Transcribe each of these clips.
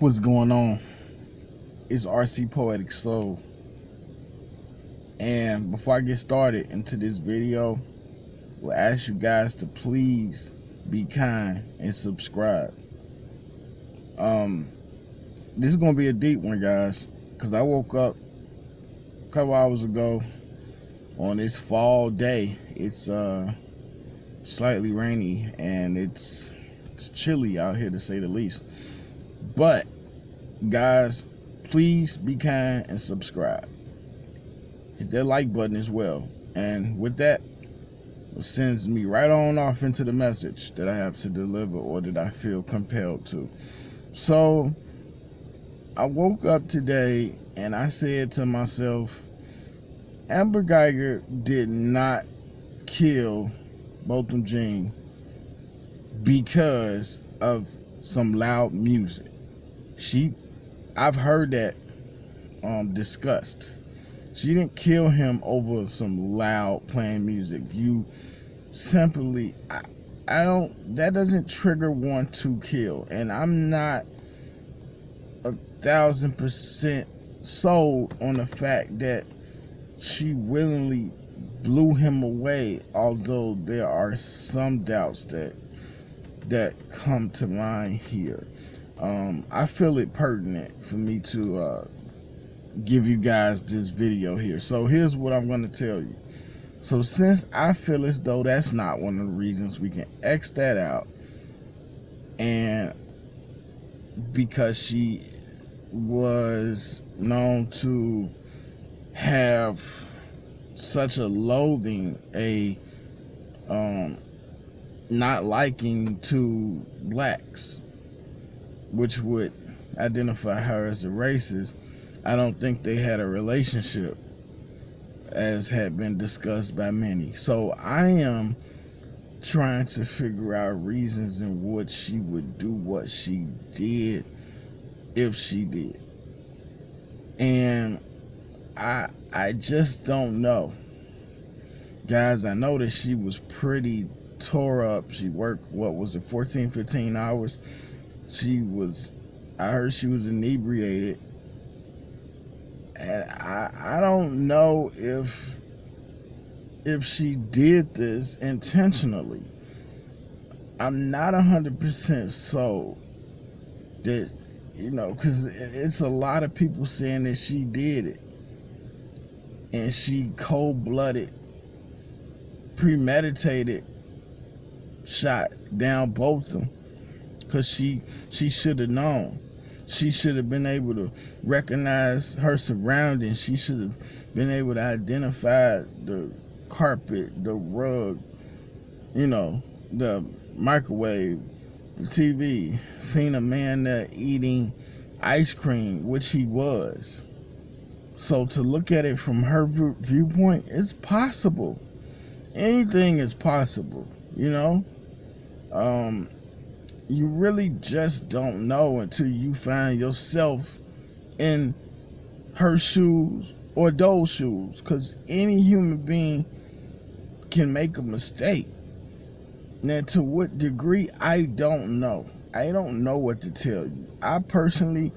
What's going on? It's RC Poetic Soul. And before I get started into this video, we'll ask you guys to please be kind and subscribe. This is gonna be a deep one, guys, because I woke up a couple hours ago on this fall day. It's slightly rainy and it's chilly out here, to say the least. But guys, please be kind and subscribe. Hit that like button as well. And with that, it sends me right on off into the message that I have to deliver or that I feel compelled to. So I woke up today and I said to myself, Amber Guyger did not kill Botham Jean because of some loud music. I've heard that discussed. She didn't kill him over some loud playing music. You simply, I don't, that doesn't trigger one to kill. And I'm not 1,000% sold on the fact that she willingly blew him away, although there are some doubts that come to mind here. I feel it pertinent for me to give you guys this video here. So here's what I'm going to tell you. So since I feel as though that's not one of the reasons, we can X that out. And because she was known to have such a loathing, a not liking to blacks, which would identify her as a racist, I don't think they had a relationship, as had been discussed by many. So I am trying to figure out reasons in which she would do what she did, if she did. And I just don't know. Guys, I know that she was pretty tore up. She worked, 14, 15 hours. I heard she was inebriated. And I don't know if she did this intentionally. I'm not 100% sold that, because it's a lot of people saying that she did it. And she cold-blooded, premeditated shot down both of them. Because she should have known. She should have been able to recognize her surroundings. She should have been able to identify the carpet, the rug, the microwave, the TV. Seen a man there eating ice cream, which he was. So to look at it from her viewpoint, it's possible. Anything is possible, You really just don't know until you find yourself in her shoes or those shoes, because any human being can make a mistake. Now, to what degree, I don't know. I don't know what to tell you. I personally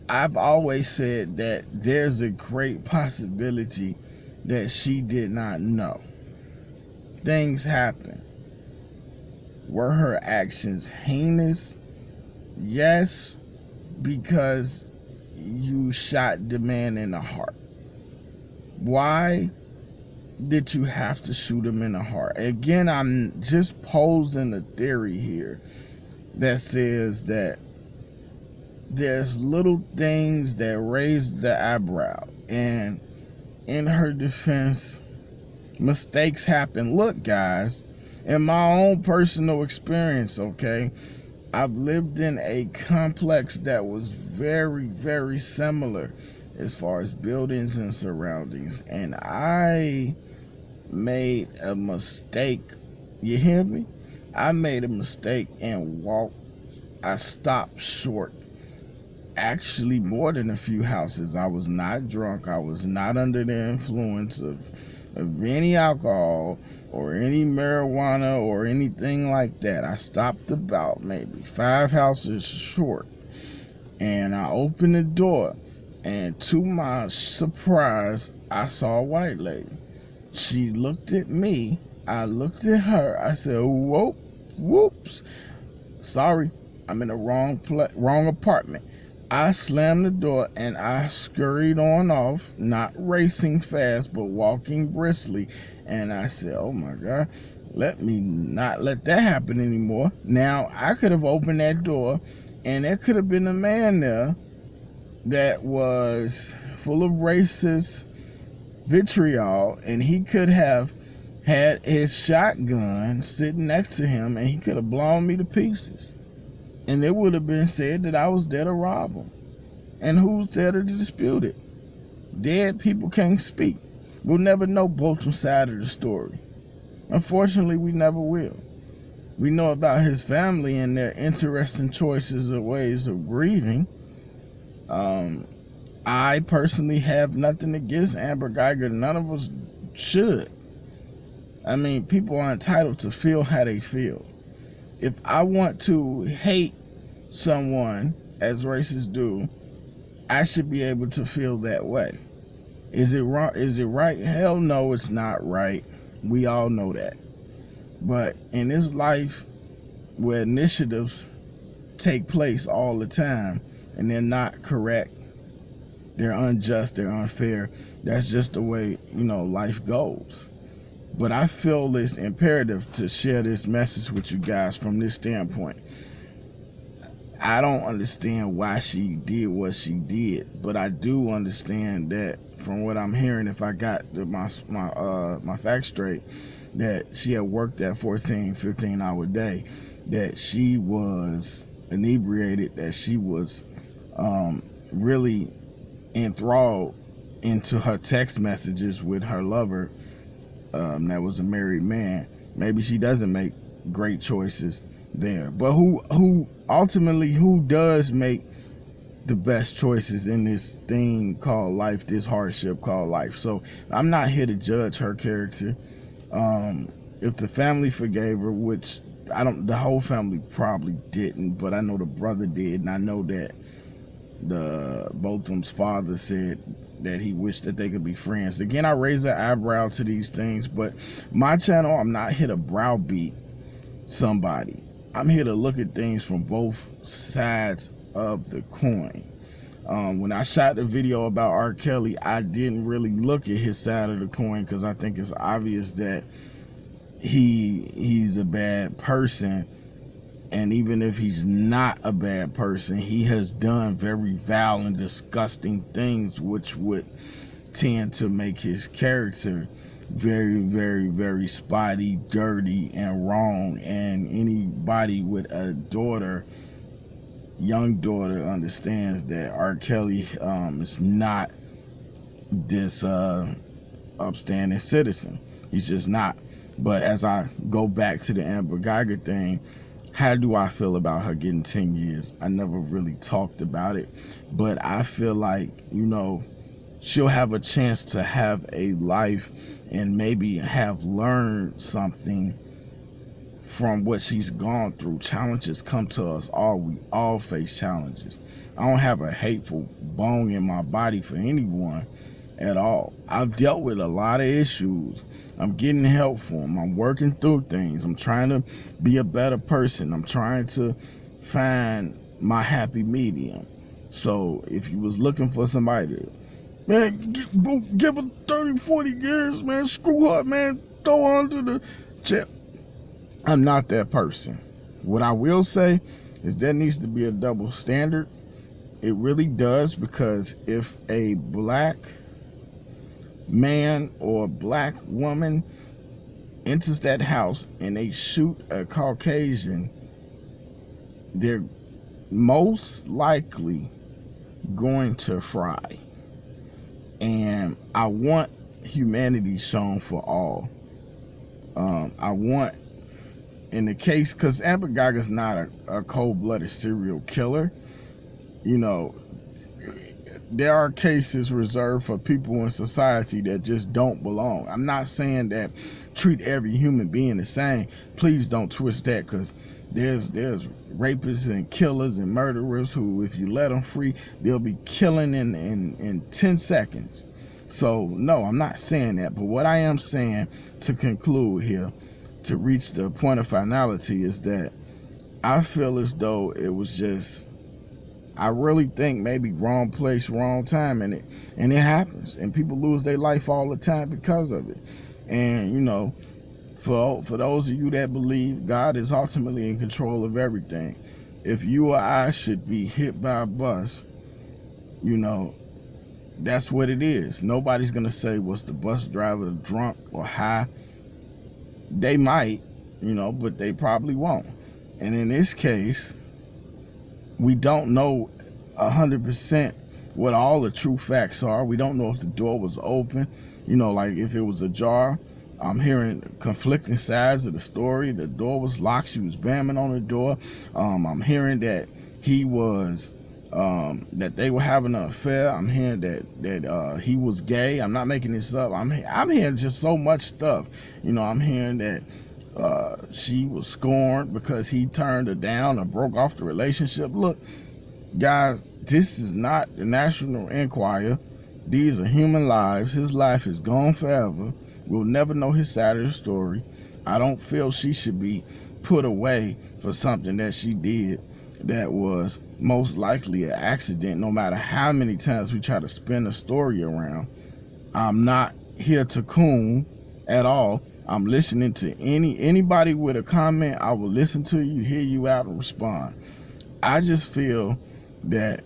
I've always said that there's a great possibility that she did not know. Things happen. Were her actions heinous? Yes, because you shot the man in the heart. Why did you have to shoot him in the heart? Again, I'm just posing a theory here that says that there's little things that raise the eyebrow. And in her defense, mistakes happen. Look, guys, in my own personal experience, okay, I've lived in a complex that was very, very similar as far as buildings and surroundings, and I made a mistake. You hear me? I made a mistake and I stopped short. Actually, more than a few houses. I was not drunk. I was not under the influence of of any alcohol or any marijuana or anything like that. I stopped about maybe 5 houses short, and I opened the door, and to my surprise, I saw a white lady. She looked at me, I looked at her, I said, whoops, sorry, I'm in the wrong apartment. I slammed the door and I scurried on off, not racing fast, but walking briskly. And I said, oh my God, let me not let that happen anymore. Now, I could have opened that door and there could have been a man there that was full of racist vitriol, and he could have had his shotgun sitting next to him and he could have blown me to pieces. And it would have been said that I was there to rob him. And who's there to dispute it? Dead people can't speak. We'll never know both sides of the story. Unfortunately, we never will. We know about his family and their interesting choices or ways of grieving. I personally have nothing against Amber Guyger. None of us should. I mean, people are entitled to feel how they feel. If I want to hate someone, as racists do, I should be able to feel that way. Is it wrong? Is it right? Hell no, it's not right. We all know that. But in this life where initiatives take place all the time and they're not correct, they're unjust, they're unfair, that's just the way, life goes. But I feel it's imperative to share this message with you guys from this standpoint. I don't understand why she did what she did, but I do understand that from what I'm hearing, if I got my facts straight, that she had worked that 14, 15-hour day, that she was inebriated, that she was really enthralled into her text messages with her lover that was a married man. Maybe she doesn't make great choices there, but who ultimately does make the best choices in this thing called life, this hardship called life? So I'm not here to judge her character. If the family forgave her, which the whole family probably didn't, but I know the brother did, and I know that both of them's father said that he wished that they could be friends. Again, I raise an eyebrow to these things, but my channel, I'm not here to browbeat somebody. I'm here to look at things from both sides of the coin. When I shot the video about R. Kelly, I didn't really look at his side of the coin because I think it's obvious that he's a bad person. And even if he's not a bad person, he has done very vile and disgusting things which would tend to make his character very, very, very spotty, dirty, and wrong. And anybody with a young daughter understands that R. Kelly is not this upstanding citizen. He's just not. But as I go back to the Amber Guyger thing, how do I feel about her getting 10 years? I never really talked about it, but I feel like, she'll have a chance to have a life and maybe have learned something from what she's gone through. Challenges come to us all. We all face challenges. I don't have a hateful bone in my body for anyone at all. I've dealt with a lot of issues. I'm getting help for them. I'm working through things. I'm trying to be a better person. I'm trying to find my happy medium. So if you was looking for somebody to, man, give her 30, 40 years, man, screw her, man, throw her under the chair, I'm not that person. What I will say is there needs to be a double standard. It really does, because if a black man or black woman enters that house and they shoot a Caucasian, they're most likely going to fry. And I want humanity shown for all. I want, in the case, because Amber Guyger's not a cold-blooded serial killer, there are cases reserved for people in society that just don't belong. I'm not saying that treat every human being the same. Please don't twist that, because there's rapists and killers and murderers who, if you let them free, they'll be killing in 10 seconds. So no, I'm not saying that. But what I am saying, to conclude here, to reach the point of finality, is that I feel as though it was just, I really think maybe wrong place, wrong time, and it happens, and people lose their life all the time because of it. And you know, for those of you that believe God is ultimately in control of everything, if you or I should be hit by a bus, you know, that's what it is. Nobody's gonna say, was the bus driver drunk or high? They might, you know, but they probably won't. And in this case, we don't know 100% what all the true facts are. We don't know if the door was open, you know, like if it was ajar. I'm hearing conflicting sides of the story. The door was locked. She was banging on the door. I'm hearing that he was, that they were having an affair. I'm hearing that he was gay. I'm not making this up. I'm hearing just so much stuff. You know, I'm hearing that she was scorned because he turned her down or broke off the relationship. Look, guys, this is not the National Enquirer. These are human lives. His life is gone forever. We'll never know his side of the story. I don't feel she should be put away for something that she did that was most likely an accident, no matter how many times we try to spin the story around. I'm not here to coon at all. I'm listening to anybody with a comment. I will listen to you, hear you out, and respond. I just feel that,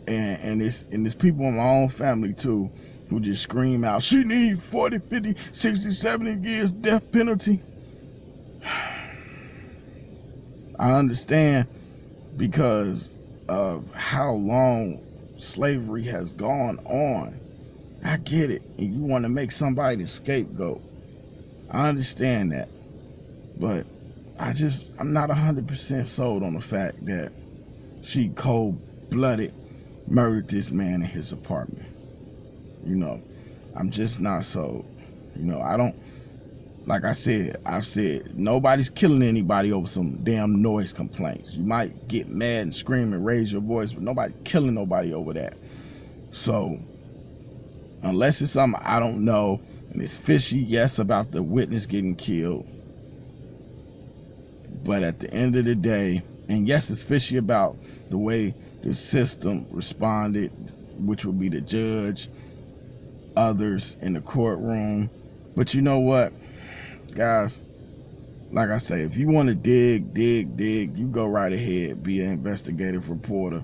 and it's people in my own family too, who just scream out, she needs 40, 50, 60, 70 years death penalty. I understand, because of how long slavery has gone on. I get it. And you want to make somebody the scapegoat. I understand that. But I'm not 100% sold on the fact that she cold-blooded murdered this man in his apartment. You know, I'm just not sold. You know, I don't, like I've said, nobody's killing anybody over some damn noise complaints. You might get mad and scream and raise your voice, but nobody killing nobody over that. So, unless it's something I don't know, and it's fishy, yes, about the witness getting killed, but at the end of the day, and yes, it's fishy about the way the system responded, which would be the judge, others in the courtroom. But you know what, guys, like I say, if you want to dig, you go right ahead. Be an investigative reporter,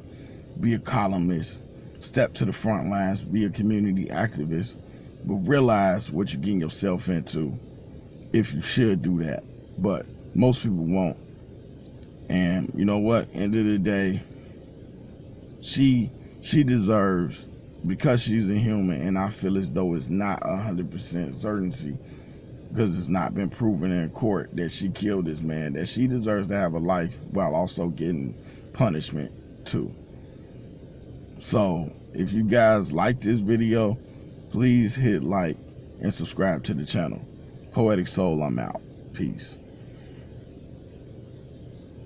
be a columnist, step to the front lines, be a community activist, but realize what you're getting yourself into if you should do that. But most people won't. And you know what, end of the day, she deserves, because she's a human, and I feel as though it's not 100% certainty, because it's not been proven in court that she killed this man, that she deserves to have a life while also getting punishment too. So if you guys like this video, please hit like and subscribe to the channel. Poetic Soul, I'm out. Peace.